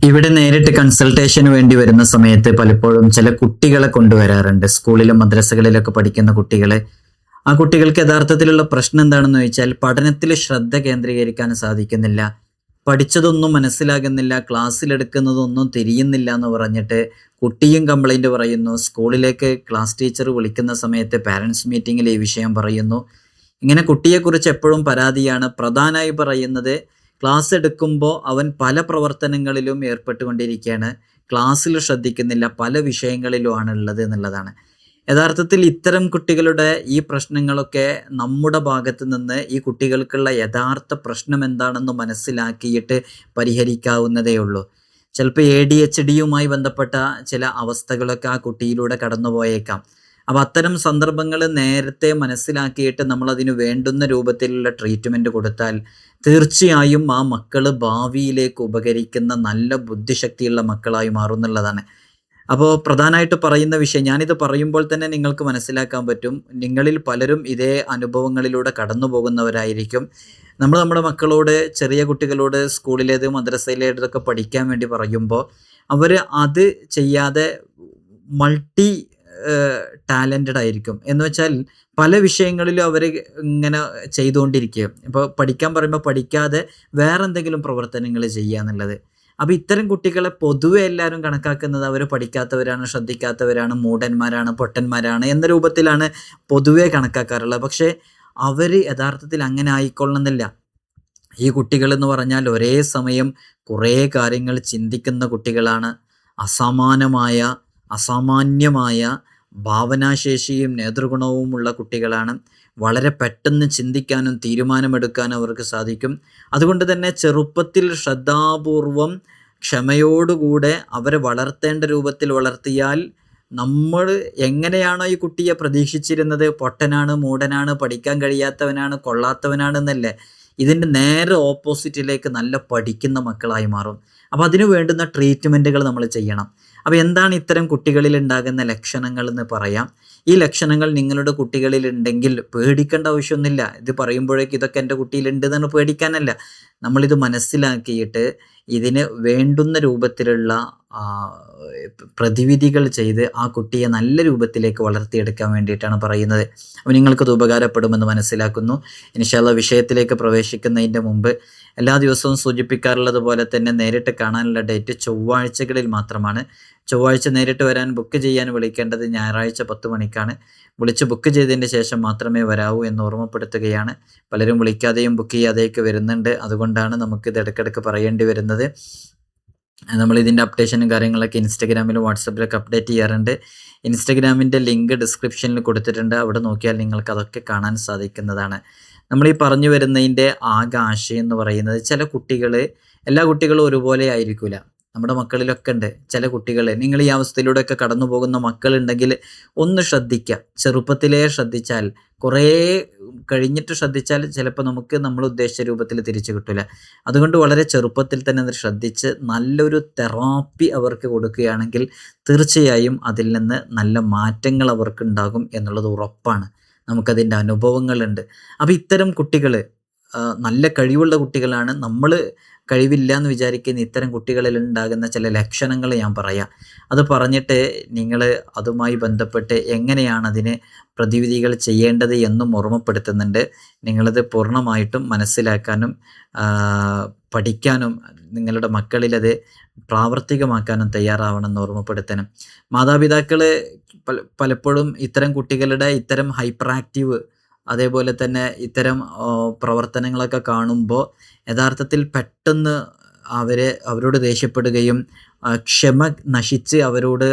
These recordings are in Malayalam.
ഇവിടെ നേരിട്ട് കൺസൾട്ടേഷന് വേണ്ടി വരുന്ന സമയത്ത് പലപ്പോഴും ചില കുട്ടികളെ കൊണ്ടുവരാറുണ്ട്. സ്കൂളിലും മദ്രസകളിലൊക്കെ പഠിക്കുന്ന കുട്ടികളെ. ആ കുട്ടികൾക്ക് യഥാർത്ഥത്തിലുള്ള പ്രശ്നം എന്താണെന്ന് ചോദിച്ചാൽ പഠനത്തിൽ ശ്രദ്ധ കേന്ദ്രീകരിക്കാൻ സാധിക്കുന്നില്ല. പഠിച്ചതൊന്നും മനസ്സിലാകുന്നില്ല, ക്ലാസ്സിലെടുക്കുന്നതൊന്നും തിരിയുന്നില്ല എന്ന് പറഞ്ഞിട്ട് കുട്ടിയും കംപ്ലൈന്റ് പറയുന്നു. സ്കൂളിലേക്ക് ക്ലാസ് ടീച്ചർ വിളിക്കുന്ന സമയത്ത് പാരൻസ് മീറ്റിങ്ങിൽ ഈ വിഷയം പറയുന്നു. ഇങ്ങനെ കുട്ടിയെക്കുറിച്ച് എപ്പോഴും പരാതിയാണ്. പ്രധാനമായി പറയുന്നത് ക്ലാസ് എടുക്കുമ്പോൾ അവൻ പല പ്രവർത്തനങ്ങളിലും ഏർപ്പെട്ടുകൊണ്ടിരിക്കുകയാണ്, ക്ലാസ്സിൽ ശ്രദ്ധിക്കുന്നില്ല, പല വിഷയങ്ങളിലുമാണ് ഉള്ളത് എന്നുള്ളതാണ്. യഥാർത്ഥത്തിൽ ഇത്തരം കുട്ടികളുടെ ഈ പ്രശ്നങ്ങളൊക്കെ നമ്മുടെ ഭാഗത്ത് നിന്ന് ഈ കുട്ടികൾക്കുള്ള യഥാർത്ഥ പ്രശ്നം എന്താണെന്ന് മനസ്സിലാക്കിയിട്ട് പരിഹരിക്കാവുന്നതേ ഉള്ളൂ. ചിലപ്പോൾ ADHDയുമായി ബന്ധപ്പെട്ട ചില അവസ്ഥകളൊക്കെ ആ കുട്ടിയിലൂടെ കടന്നു പോയേക്കാം. അപ്പോൾ അത്തരം സന്ദർഭങ്ങൾ നേരത്തെ മനസ്സിലാക്കിയിട്ട് നമ്മളതിന് വേണ്ടുന്ന രൂപത്തിലുള്ള ട്രീറ്റ്മെൻറ്റ് കൊടുത്താൽ തീർച്ചയായും ആ മക്കൾ ഭാവിയിലേക്ക് ഉപകരിക്കുന്ന നല്ല ബുദ്ധിശക്തിയുള്ള മക്കളായി മാറും എന്നുള്ളതാണ്. അപ്പോൾ പ്രധാനമായിട്ട് പറയുന്ന വിഷയം, ഞാനിത് പറയുമ്പോൾ തന്നെ നിങ്ങൾക്ക് മനസ്സിലാക്കാൻ പറ്റും, നിങ്ങളിൽ പലരും ഇതേ അനുഭവങ്ങളിലൂടെ കടന്നു പോകുന്നവരായിരിക്കും. നമ്മൾ നമ്മുടെ മക്കളോട്, ചെറിയ കുട്ടികളോട് സ്കൂളിലേത് മദ്രസയിലേതൊക്കെ പഠിക്കാൻ വേണ്ടി പറയുമ്പോൾ അവർ അത് ചെയ്യാതെ മൾട്ടി ടാലൻറ്റഡ് ആയിരിക്കും. എന്ന് വെച്ചാൽ പല വിഷയങ്ങളിലും അവർ ഇങ്ങനെ ചെയ്തുകൊണ്ടിരിക്കുക. ഇപ്പോൾ പഠിക്കാൻ പറയുമ്പോൾ പഠിക്കാതെ വേറെ എന്തെങ്കിലും പ്രവർത്തനങ്ങൾ ചെയ്യുക എന്നുള്ളത്. അപ്പോൾ ഇത്തരം കുട്ടികളെ പൊതുവെ എല്ലാവരും കണക്കാക്കുന്നത് അവർ പഠിക്കാത്തവരാണ്, ശ്രദ്ധിക്കാത്തവരാണ്, മൂഢന്മാരാണ്, പൊട്ടന്മാരാണ് എന്ന രൂപത്തിലാണ് പൊതുവെ കണക്കാക്കാറുള്ളത്. പക്ഷേ അവർ യഥാർത്ഥത്തിൽ അങ്ങനെ ആയിക്കൊള്ളണമെന്നില്ല. ഈ കുട്ടികൾ എന്ന് പറഞ്ഞാൽ ഒരേ സമയം കുറേ കാര്യങ്ങൾ ചിന്തിക്കുന്ന കുട്ടികളാണ്. അസമാനമായ, അസാമാന്യമായ ഭാവനാശേഷിയും നേതൃഗുണവുമുള്ള കുട്ടികളാണ്. വളരെ പെട്ടെന്ന് ചിന്തിക്കാനും തീരുമാനമെടുക്കാനും അവർക്ക് സാധിക്കും. അതുകൊണ്ട് തന്നെ ചെറുപ്പത്തിൽ ശ്രദ്ധാപൂർവം ക്ഷമയോടുകൂടെ അവരെ വളർത്തേണ്ട രൂപത്തിൽ വളർത്തിയാൽ, നമ്മൾ എങ്ങനെയാണോ ഈ കുട്ടിയെ പ്രതീക്ഷിച്ചിരുന്നത്, പൊട്ടനാണ്, മൂഢനാണ്, പഠിക്കാൻ കഴിയാത്തവനാണ്, കൊള്ളാത്തവനാണെന്നല്ലേ, ഇതിൻ്റെ നേരെ ഓപ്പോസിറ്റിലേക്ക് നല്ല പഠിക്കുന്ന മക്കളായി മാറും. അപ്പോൾ അതിന് വേണ്ടുന്ന ട്രീറ്റ്മെൻറ്റുകൾ നമ്മൾ ചെയ്യണം. അപ്പോൾ എന്താണ് ഇത്തരം കുട്ടികളിൽ ഉണ്ടാകുന്ന ലക്ഷണങ്ങൾ എന്ന് പറയാം. ഈ ലക്ഷണങ്ങൾ നിങ്ങളുടെ കുട്ടികളിൽ ഉണ്ടെങ്കിൽ പേടിക്കേണ്ട ആവശ്യമൊന്നുമില്ല. ഇത് പറയുമ്പോഴേക്ക് ഇതൊക്കെ എൻ്റെ കുട്ടിയിലുണ്ട് എന്ന് പേടിക്കാനല്ല. നമ്മളിത് മനസ്സിലാക്കിയിട്ട് ഇതിന് വേണ്ടുന്ന രൂപത്തിലുള്ള പ്രതിവിധികൾ ചെയ്ത് ആ കുട്ടിയെ നല്ല രൂപത്തിലേക്ക് വളർത്തിയെടുക്കാൻ വേണ്ടിയിട്ടാണ് പറയുന്നത്. അപ്പോൾ നിങ്ങൾക്കത് ഉപകാരപ്പെടുമെന്ന് മനസ്സിലാക്കുന്നു. ഇൻഷാ അല്ലാഹ് വിഷയത്തിലേക്ക് പ്രവേശിക്കുന്നതിൻ്റെ മുമ്പ് എല്ലാ ദിവസവും സൂചിപ്പിക്കാറുള്ളത് പോലെ തന്നെ നേരിട്ട് കാണാനുള്ള ഡേറ്റ് ചൊവ്വാഴ്ചകളിൽ മാത്രമാണ്. ചൊവ്വാഴ്ച നേരിട്ട് വരാൻ ബുക്ക് ചെയ്യാൻ വിളിക്കേണ്ടത് ഞായറാഴ്ച 10 മണിക്കാണ്. വിളിച്ച് ബുക്ക് ചെയ്തതിന് ശേഷം മാത്രമേ വരാവൂ എന്ന് ഓർമ്മപ്പെടുത്തുകയാണ്. പലരും വിളിക്കാതെയും ബുക്ക് ചെയ്യാതെയൊക്കെ വരുന്നുണ്ട്. അതുകൊണ്ടാണ് നമുക്കിത് ഇടയ്ക്കിടയ്ക്ക് പറയേണ്ടി വരുന്നത്. നമ്മളിതിൻ്റെ അപ്ഡേഷനും കാര്യങ്ങളൊക്കെ ഇൻസ്റ്റഗ്രാമിലും വാട്സപ്പിലൊക്കെ അപ്ഡേറ്റ് ചെയ്യാറുണ്ട്. ഇൻസ്റ്റഗ്രാമിൻ്റെ ലിങ്ക് ഡിസ്ക്രിപ്ഷനിൽ കൊടുത്തിട്ടുണ്ട്. അവിടെ നോക്കിയാൽ നിങ്ങൾക്ക് അതൊക്കെ കാണാൻ സാധിക്കുന്നതാണ്. നമ്മളീ പറഞ്ഞു വരുന്നതിൻ്റെ ആകെ ആശയം എന്ന് പറയുന്നത്, ചില കുട്ടികൾ, എല്ലാ കുട്ടികളും ഒരുപോലെ ആയിരിക്കില്ല. നമ്മുടെ മക്കളിലൊക്കെ ഉണ്ട് ചില കുട്ടികൾ. നിങ്ങൾ ഈ അവസ്ഥയിലൂടെയൊക്കെ കടന്നു പോകുന്ന മക്കളുണ്ടെങ്കിൽ ഒന്ന് ശ്രദ്ധിക്കുക. ചെറുപ്പത്തിലേ ശ്രദ്ധിച്ചാൽ, കുറേ കഴിഞ്ഞിട്ട് ശ്രദ്ധിച്ചാൽ ചിലപ്പോൾ നമുക്ക് നമ്മൾ ഉദ്ദേശിച്ച രൂപത്തിൽ തിരിച്ചു കിട്ടില്ല. അതുകൊണ്ട് വളരെ ചെറുപ്പത്തിൽ തന്നെ അത് ശ്രദ്ധിച്ച് നല്ലൊരു തെറാപ്പി അവർക്ക് കൊടുക്കുകയാണെങ്കിൽ തീർച്ചയായും അതിൽ നിന്ന് നല്ല മാറ്റങ്ങൾ അവർക്കുണ്ടാകും എന്നുള്ളത് ഉറപ്പാണ്. നമുക്കതിൻ്റെ അനുഭവങ്ങളുണ്ട്. അപ്പോൾ ഇത്തരം കുട്ടികൾ നല്ല കഴിവുള്ള കുട്ടികളാണ്. നമ്മൾ കഴിവില്ല എന്ന് വിചാരിക്കുന്ന ഇത്തരം കുട്ടികളിൽ ഉണ്ടാകുന്ന ചില ലക്ഷണങ്ങൾ ഞാൻ പറയാം. അത് പറഞ്ഞിട്ട് നിങ്ങൾ അതുമായി ബന്ധപ്പെട്ട് എങ്ങനെയാണ് അതിന് പ്രതിവിധികൾ ചെയ്യേണ്ടത് എന്നും ഓർമ്മപ്പെടുത്തുന്നുണ്ട്. നിങ്ങളത് പൂർണ്ണമായിട്ടും മനസ്സിലാക്കാനും പഠിക്കാനും നിങ്ങളുടെ മക്കളിലത് പ്രാവർത്തികമാക്കാനും തയ്യാറാവണമെന്ന് ഓർമ്മപ്പെടുത്തണം. മാതാപിതാക്കൾ പലപ്പോഴും ഇത്തരം കുട്ടികളുടെ ഇത്തരം ഹൈപ്പർ ആക്റ്റീവ്, അതേപോലെ തന്നെ ഇത്തരം പ്രവർത്തനങ്ങളൊക്കെ കാണുമ്പോൾ യഥാർത്ഥത്തിൽ പെട്ടെന്ന് അവരോട് ദേഷ്യപ്പെടുകയും ക്ഷമ നശിച്ച് അവരോട്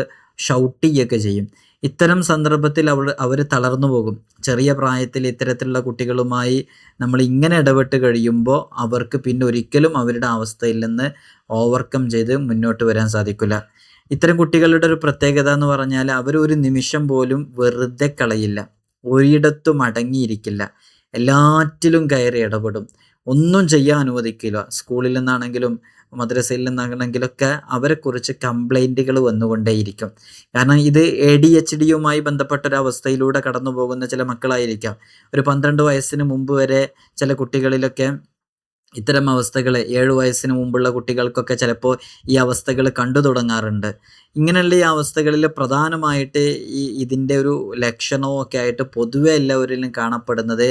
ഷൗട്ട് ചെയ്യുകയൊക്കെ ചെയ്യും. ഇത്തരം സന്ദർഭത്തിൽ അവർ തളർന്നു പോകും. ചെറിയ പ്രായത്തിൽ ഇത്തരത്തിലുള്ള കുട്ടികളുമായി നമ്മൾ ഇങ്ങനെ ഇടപെട്ട് കഴിയുമ്പോൾ അവർക്ക് പിന്നെ ഒരിക്കലും അവരുടെ അവസ്ഥയിൽ നിന്ന് ഓവർകം ചെയ്ത് മുന്നോട്ട് വരാൻ സാധിക്കില്ല. ഇത്തരം കുട്ടികളുടെ ഒരു പ്രത്യേകത എന്ന് പറഞ്ഞാൽ അവരൊരു നിമിഷം പോലും വെറുതെ കളയില്ല, ഒരിടത്തും അടങ്ങിയിരിക്കില്ല, എല്ലാറ്റിലും കയറി ഇടപെടും, ഒന്നും ചെയ്യാൻ അനുവദിക്കില്ല. സ്കൂളിൽ നിന്നാണെങ്കിലും മദ്രസയിൽ നിന്നാണെങ്കിലൊക്കെ അവരെക്കുറിച്ച് കംപ്ലൈൻറ്റുകൾ വന്നുകൊണ്ടേയിരിക്കും. കാരണം ഇത് ADHDയുമായി ബന്ധപ്പെട്ട ഒരവസ്ഥയിലൂടെ കടന്നു പോകുന്ന ചില മക്കളായിരിക്കാം. ഒരു 12 വയസ്സിന് മുമ്പ് വരെ ചില കുട്ടികളിലൊക്കെ ഇത്തരം അവസ്ഥകൾ 7 വയസ്സിന് മുമ്പുള്ള കുട്ടികൾക്കൊക്കെ ചിലപ്പോൾ ഈ അവസ്ഥകൾ കണ്ടു തുടങ്ങാറുണ്ട്. ഇങ്ങനെയുള്ള ഈ അവസ്ഥകളിൽ പ്രധാനമായിട്ട് ഇതിൻ്റെ ഒരു ലക്ഷണവും ഒക്കെ ആയിട്ട് പൊതുവെ എല്ലാവരിലും കാണപ്പെടുന്നത്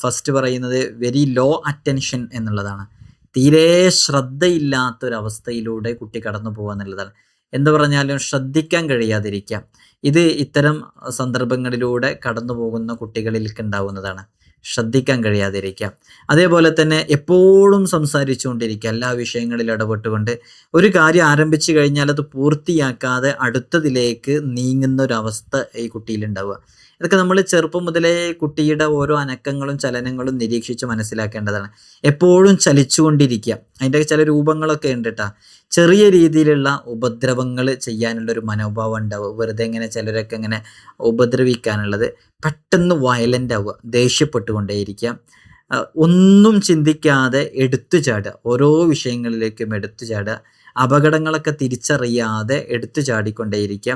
ഫസ്റ്റ് പറയുന്നത് വെരി ലോ അറ്റൻഷൻ എന്നുള്ളതാണ്. തീരെ ശ്രദ്ധയില്ലാത്തൊരവസ്ഥയിലൂടെ കുട്ടി കടന്നു പോകുക എന്നുള്ളതാണ്. എന്ത് പറഞ്ഞാലും ശ്രദ്ധിക്കാൻ കഴിയാതിരിക്കാം. ഇത് ഇത്തരം സന്ദർഭങ്ങളിലൂടെ കടന്നു പോകുന്ന കുട്ടികളിലേക്ക് ഉണ്ടാവുന്നതാണ്. ശ്രദ്ധിക്കാൻ കഴിയാതിരിക്കാം. അതേപോലെ തന്നെ എപ്പോഴും സംസാരിച്ചുകൊണ്ടിരിക്കുക, എല്ലാ വിഷയങ്ങളിലും ഇടപെട്ടുകൊണ്ട് ഒരു കാര്യം ആരംഭിച്ചു കഴിഞ്ഞാൽ അത് പൂർത്തിയാക്കാതെ അടുത്തതിലേക്ക് നീങ്ങുന്ന ഒരവസ്ഥ ഈ കുട്ടിയിലുണ്ടാവുക. ഇതൊക്കെ നമ്മൾ ചെറുപ്പം മുതലേ കുട്ടിയുടെ ഓരോ അനക്കങ്ങളും ചലനങ്ങളും നിരീക്ഷിച്ച് മനസ്സിലാക്കേണ്ടതാണ്. എപ്പോഴും ചലിച്ചുകൊണ്ടിരിക്കുക. അതിൻ്റെ ചില രൂപങ്ങളൊക്കെ ഉണ്ട് കേട്ടോ. ചെറിയ രീതിയിലുള്ള ഉപദ്രവങ്ങൾ ചെയ്യാനുള്ളൊരു മനോഭാവം ഉണ്ടാവുക. വെറുതെ ഇങ്ങനെ ചിലരൊക്കെ ഇങ്ങനെ ഉപദ്രവിക്കാനുള്ളത്. പെട്ടെന്ന് വയലൻ്റ് ആവുക, ദേഷ്യപ്പെട്ടുകൊണ്ടേയിരിക്കുക. ഒന്നും ചിന്തിക്കാതെ എടുത്തു ചാടുക, ഓരോ വിഷയങ്ങളിലേക്കും എടുത്തു ചാടുക. അപകടങ്ങളൊക്കെ തിരിച്ചറിയാതെ എടുത്തു ചാടിക്കൊണ്ടേയിരിക്കുക.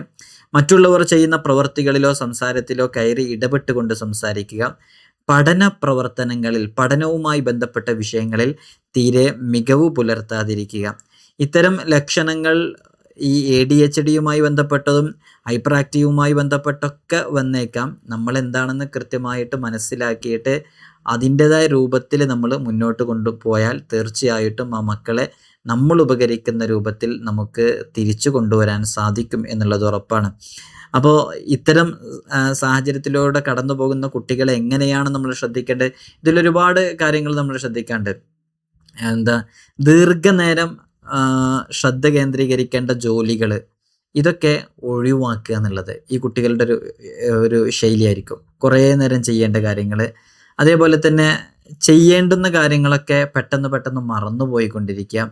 മറ്റുള്ളവർ ചെയ്യുന്ന പ്രവൃത്തികളിലോ സംസാരത്തിലോ കയറി ഇടപെട്ടുകൊണ്ട് സംസാരിക്കുക. പഠന പ്രവർത്തനങ്ങളിൽ, പഠനവുമായി ബന്ധപ്പെട്ട വിഷയങ്ങളിൽ തീരെ മികവ് പുലർത്താതിരിക്കുക. ഇത്തരം ലക്ഷണങ്ങൾ ഈ ADHDയുമായി ബന്ധപ്പെട്ടതും ഹൈപ്പർ ആക്റ്റീവുമായി ബന്ധപ്പെട്ടൊക്കെ വന്നേക്കാം. നമ്മൾ എന്താണെന്ന് കൃത്യമായിട്ട് മനസ്സിലാക്കിയിട്ട് അതിൻ്റെതായ രൂപത്തിൽ നമ്മൾ മുന്നോട്ട് കൊണ്ടുപോയാൽ തീർച്ചയായിട്ടും ആ മക്കളെ നമ്മൾ ഉപകരിക്കുന്ന രൂപത്തിൽ നമുക്ക് തിരിച്ചു കൊണ്ടുവരാൻ സാധിക്കും എന്നുള്ളത് ഉറപ്പാണ്. അപ്പോൾ ഇത്തരം സാഹചര്യത്തിലൂടെ കടന്നു പോകുന്ന കുട്ടികളെ എങ്ങനെയാണ് നമ്മൾ ശ്രദ്ധിക്കേണ്ടത്? ഇതിലൊരുപാട് കാര്യങ്ങൾ നമ്മൾ ശ്രദ്ധിക്കാണ്ട്. ദീർഘനേരം ശ്രദ്ധ കേന്ദ്രീകരിക്കേണ്ട ജോലികൾ, ഇതൊക്കെ ഒഴിവാക്കുക എന്നുള്ളത് ഈ കുട്ടികളുടെ ഒരു ശൈലിയായിരിക്കും. കുറേ നേരം ചെയ്യേണ്ട കാര്യങ്ങൾ, അതേപോലെ തന്നെ ചെയ്യേണ്ടുന്ന കാര്യങ്ങളൊക്കെ പെട്ടെന്ന് മറന്നുപോയിക്കൊണ്ടിരിക്കുക.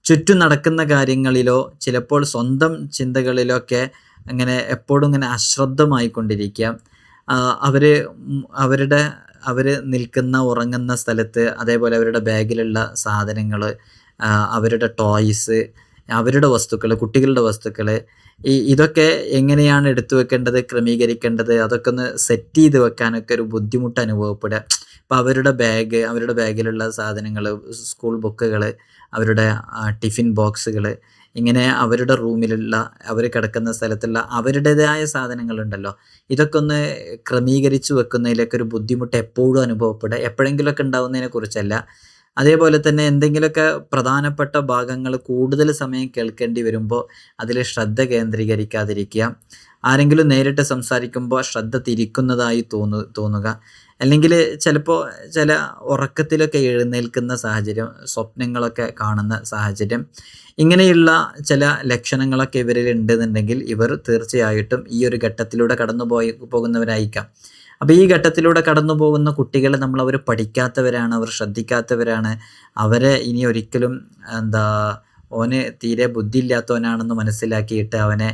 ചുറ്റും നടക്കുന്ന കാര്യങ്ങളിലോ ചിലപ്പോൾ സ്വന്തം ചിന്തകളിലൊക്കെ അങ്ങനെ എപ്പോഴും ഇങ്ങനെ അശ്രദ്ധമായിക്കൊണ്ടിരിക്കുക. അവർ നിൽക്കുന്ന ഉറങ്ങുന്ന സ്ഥലത്ത്, അതേപോലെ അവരുടെ ബാഗിലുള്ള സാധനങ്ങൾ, അവരുടെ ടോയ്സ്, അവരുടെ വസ്തുക്കൾ, കുട്ടികളുടെ വസ്തുക്കൾ, ഇതൊക്കെ എങ്ങനെയാണ് എടുത്തു വെക്കേണ്ടത്, ക്രമീകരിക്കേണ്ടത്, അതൊക്കെ ഒന്ന് സെറ്റ് ചെയ്ത് വെക്കാനൊക്കെ ഒരു ബുദ്ധിമുട്ട് അനുഭവപ്പെടുക. അപ്പോൾ അവരുടെ ബാഗിലുള്ള സാധനങ്ങൾ, സ്കൂൾ ബുക്കുകൾ, അവരുടെ ടിഫിൻ ബോക്സുകൾ, ഇങ്ങനെ അവരുടെ റൂമിലുള്ള, അവർ കിടക്കുന്ന സ്ഥലത്തുള്ള അവരുടേതായ സാധനങ്ങളുണ്ടല്ലോ, ഇതൊക്കെ ഒന്ന് ക്രമീകരിച്ച് വെക്കുന്നതിലൊക്കെ ഒരു ബുദ്ധിമുട്ട് എപ്പോഴും അനുഭവപ്പെടുക. എപ്പോഴെങ്കിലുമൊക്കെ ഉണ്ടാവുന്നതിനെ കുറിച്ചല്ല. അതേപോലെ തന്നെ എന്തെങ്കിലുമൊക്കെ പ്രധാനപ്പെട്ട ഭാഗങ്ങൾ കൂടുതൽ സമയം കേൾക്കേണ്ടി വരുമ്പോൾ അതിൽ ശ്രദ്ധ കേന്ദ്രീകരിക്കാതിരിക്കുക. ആരെങ്കിലും നേരിട്ട് സംസാരിക്കുമ്പോൾ ശ്രദ്ധ തിരിക്കുന്നതായി തോന്നുക. അല്ലെങ്കിൽ ചിലപ്പോൾ ചില ഉറക്കത്തിലൊക്കെ എഴുന്നേൽക്കുന്ന സാഹചര്യം, സ്വപ്നങ്ങളൊക്കെ കാണുന്ന സാഹചര്യം, ഇങ്ങനെയുള്ള ചില ലക്ഷണങ്ങളൊക്കെ ഇവരിൽ ഉണ്ടെന്നുണ്ടെങ്കിൽ ഇവർ തീർച്ചയായിട്ടും ഈ ഒരു ഘട്ടത്തിലൂടെ പോകുന്നവരായിരിക്കാം. അപ്പോൾ ഈ ഘട്ടത്തിലൂടെ കടന്നു പോകുന്ന കുട്ടികളെ അവർ പഠിക്കാത്തവരാണ്, അവർ ശ്രദ്ധിക്കാത്തവരാണ്, അവരെ ഇനി ഒരിക്കലും ഓന് തീരെ ബുദ്ധിയില്ലാത്തവനാണെന്ന് മനസ്സിലാക്കിയിട്ട് അവനെ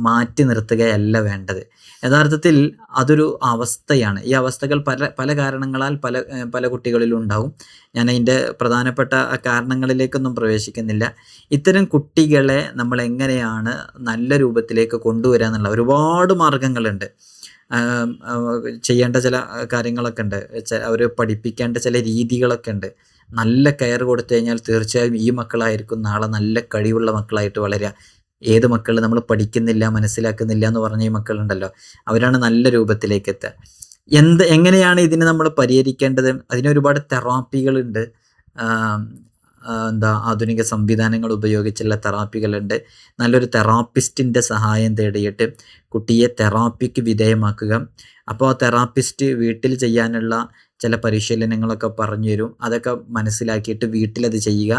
മാറ്റി നിർത്തുകയല്ല വേണ്ടത്. യഥാർത്ഥത്തിൽ അതൊരു അവസ്ഥയാണ്. ഈ അവസ്ഥകൾ പല കാരണങ്ങളാൽ പല കുട്ടികളിലും ഉണ്ടാവും. ഞാൻ അതിൻ്റെ പ്രധാനപ്പെട്ട കാരണങ്ങളിലേക്കൊന്നും പ്രവേശിക്കുന്നില്ല. ഇത്തരം കുട്ടികളെ നമ്മൾ എങ്ങനെയാണ് നല്ല രൂപത്തിലേക്ക് കൊണ്ടുവരിക എന്നുള്ള ഒരുപാട് മാർഗങ്ങളുണ്ട്. ചെയ്യേണ്ട ചില കാര്യങ്ങളൊക്കെ ഉണ്ട്, അവർ പഠിപ്പിക്കേണ്ട ചില രീതികളൊക്കെ ഉണ്ട്. നല്ല കെയർ കൊടുത്തു കഴിഞ്ഞാൽ തീർച്ചയായും ഈ മക്കളായിരിക്കും നാളെ നല്ല കഴിവുള്ള മക്കളായിട്ട് വളരുക. ഏത് മക്കൾ നമ്മൾ പഠിക്കുന്നില്ല, മനസ്സിലാക്കുന്നില്ല എന്ന് പറഞ്ഞ ഈ മക്കളുണ്ടല്ലോ, അവരാണ് നല്ല രൂപത്തിലേക്ക് എത്തുക. എങ്ങനെയാണ് ഇതിനെ നമ്മൾ പരിഹരിക്കേണ്ടത്? അതിനൊരുപാട് തെറാപ്പികളുണ്ട്. ആധുനിക സംവിധാനങ്ങൾ ഉപയോഗിച്ചുള്ള തെറാപ്പികളുണ്ട്. നല്ലൊരു തെറാപ്പിസ്റ്റിൻ്റെ സഹായം തേടിയിട്ട് കുട്ടിയെ തെറാപ്പിക്ക് വിധേയമാക്കുക. അപ്പോൾ ആ തെറാപ്പിസ്റ്റ് വീട്ടിൽ ചെയ്യാനുള്ള ചില പരിശീലനങ്ങളൊക്കെ പറഞ്ഞു തരും. അതൊക്കെ മനസ്സിലാക്കിയിട്ട് വീട്ടിലത് ചെയ്യുക.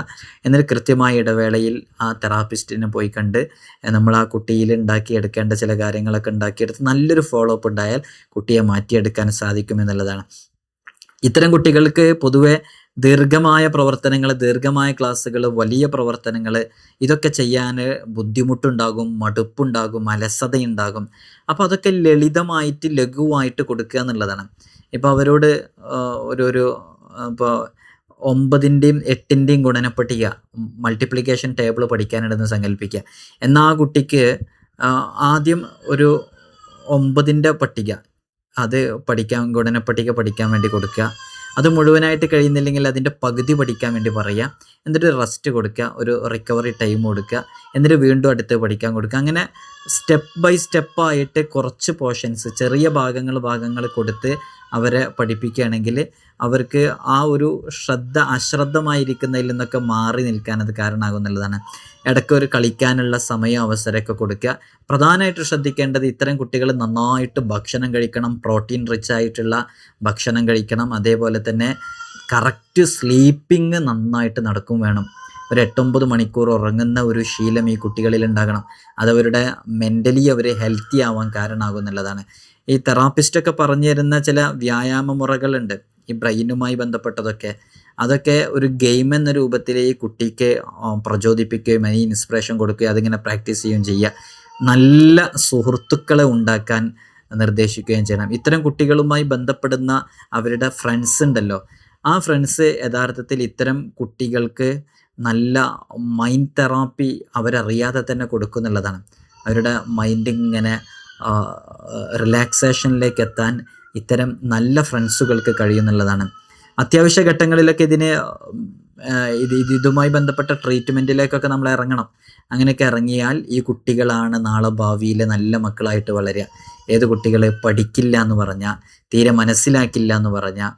എന്നിട്ട് കൃത്യമായ ഇടവേളയിൽ ആ തെറാപ്പിസ്റ്റിനെ പോയി കണ്ട് നമ്മൾ ആ കുട്ടിയിൽ ഉണ്ടാക്കിയെടുക്കേണ്ട ചില കാര്യങ്ങളൊക്കെ ഉണ്ടാക്കിയെടുത്ത് നല്ലൊരു ഫോളോ അപ്പ് ഉണ്ടായാൽ കുട്ടിയെ മാറ്റിയെടുക്കാൻ സാധിക്കുമെന്നുള്ളതാണ്. ഇത്തരം കുട്ടികൾക്ക് പൊതുവെ ദീർഘമായ പ്രവർത്തനങ്ങൾ, ദീർഘമായ ക്ലാസ്സുകൾ, വലിയ പ്രവർത്തനങ്ങൾ, ഇതൊക്കെ ചെയ്യാൻ ബുദ്ധിമുട്ടുണ്ടാകും, മടുപ്പുണ്ടാകും, അലസതയുണ്ടാകും. അപ്പോൾ അതൊക്കെ ലളിതമായിട്ട് ലഘുവായിട്ട് കൊടുക്കുക എന്നുള്ളതാണ്. ഇപ്പോൾ അവരോട് ഇപ്പോൾ 9ൻ്റെയും 8ൻ്റെയും ഗുണനപ്പട്ടിക, മൾട്ടിപ്ലിക്കേഷൻ ടേബിൾ പഠിക്കാനുണ്ടെന്ന് സങ്കല്പിക്കുക. എന്നാൽ ആ കുട്ടിക്ക് ആദ്യം ഒരു 9ൻ്റെ പട്ടിക, അത് ഗുണനപ്പട്ടിക പഠിക്കാൻ വേണ്ടി കൊടുക്കുക. അത് മുഴുവനായിട്ട് കഴിയുന്നില്ലെങ്കിൽ അതിൻ്റെ പകുതി പഠിക്കാൻ വേണ്ടി പറയുക, എന്നിട്ട് റെസ്റ്റ് കൊടുക്കുക, ഒരു റിക്കവറി ടൈം കൊടുക്കുക, എന്നിട്ട് വീണ്ടും അടുത്ത് പഠിക്കാൻ കൊടുക്കുക. അങ്ങനെ സ്റ്റെപ്പ് ബൈ സ്റ്റെപ്പായിട്ട് കുറച്ച് പോർഷൻസ്, ചെറിയ ഭാഗങ്ങൾ കൊടുത്ത് അവരെ പഠിപ്പിക്കുകയാണെങ്കിൽ അവർക്ക് ആ ഒരു അശ്രദ്ധമായിരിക്കുന്നതിൽ നിന്നൊക്കെ മാറി നിൽക്കാൻ അത് കാരണമാകുന്നുള്ളതാണ്. ഇടയ്ക്ക് ഒരു കളിക്കാനുള്ള സമയം അവസരമൊക്കെ കൊടുക്കുക. പ്രധാനമായിട്ട് ശ്രദ്ധിക്കേണ്ടത് ഇത്തരം കുട്ടികൾ നന്നായിട്ട് ഭക്ഷണം കഴിക്കണം, പ്രോട്ടീൻ റിച്ച് ആയിട്ടുള്ള ഭക്ഷണം കഴിക്കണം. അതേപോലെ തന്നെ കറക്റ്റ് സ്ലീപ്പിങ് നന്നായിട്ട് നടക്കും വേണം. ഒരു 8-9 മണിക്കൂർ ഉറങ്ങുന്ന ഒരു ശീലം ഈ കുട്ടികളിൽ ഉണ്ടാകണം. അതവരുടെ മെൻ്റലി അവർ ഹെൽത്തി ആവാൻ കാരണമാകുന്നുള്ളതാണ്. ഈ തെറാപ്പിസ്റ്റൊക്കെ പറഞ്ഞു തരുന്ന ചില വ്യായാമ മുറകളുണ്ട് ഈ ബ്രെയിനുമായി ബന്ധപ്പെട്ടതൊക്കെ. അതൊക്കെ ഒരു ഗെയിം എന്ന രൂപത്തിൽ ഈ കുട്ടിക്ക് പ്രചോദിപ്പിക്കുകയും അതിന് ഇൻസ്പിറേഷൻ കൊടുക്കുകയും അതിങ്ങനെ പ്രാക്ടീസ് ചെയ്യുകയും ചെയ്യുക. നല്ല സുഹൃത്തുക്കളെ ഉണ്ടാക്കാൻ നിർദ്ദേശിക്കുകയും ചെയ്യണം. ഇത്തരം കുട്ടികളുമായി ബന്ധപ്പെടുന്ന അവരുടെ ഫ്രണ്ട്സ് ഉണ്ടല്ലോ, ആ ഫ്രണ്ട്സ് യഥാർത്ഥത്തിൽ ഇത്തരം കുട്ടികൾക്ക് നല്ല മൈൻഡ് തെറാപ്പി അവരറിയാതെ തന്നെ കൊടുക്കുന്നുള്ളതാണ്. അവരുടെ മൈൻഡ് ഇങ്ങനെ റിലാക്സേഷനിലേക്ക് എത്താൻ ഇത്തരം നല്ല ഫ്രണ്ട്സുകൾക്ക് കഴിയുന്നുള്ളതാണ്. അത്യാവശ്യ ഘട്ടങ്ങളിലൊക്കെ ഇതുമായി ബന്ധപ്പെട്ട ട്രീറ്റ്മെൻറ്റിലേക്കൊക്കെ നമ്മൾ ഇറങ്ങണം. അങ്ങനെയൊക്കെ ഇറങ്ങിയാൽ ഈ കുട്ടികളാണ് നാളെ ഭാവിയിൽ നല്ല മക്കളായിട്ട് വളരുക. ഏത് കുട്ടികൾ പഠിക്കില്ല എന്ന് പറഞ്ഞാൽ, തീരെ മനസ്സിലാക്കില്ല എന്ന് പറഞ്ഞാൽ,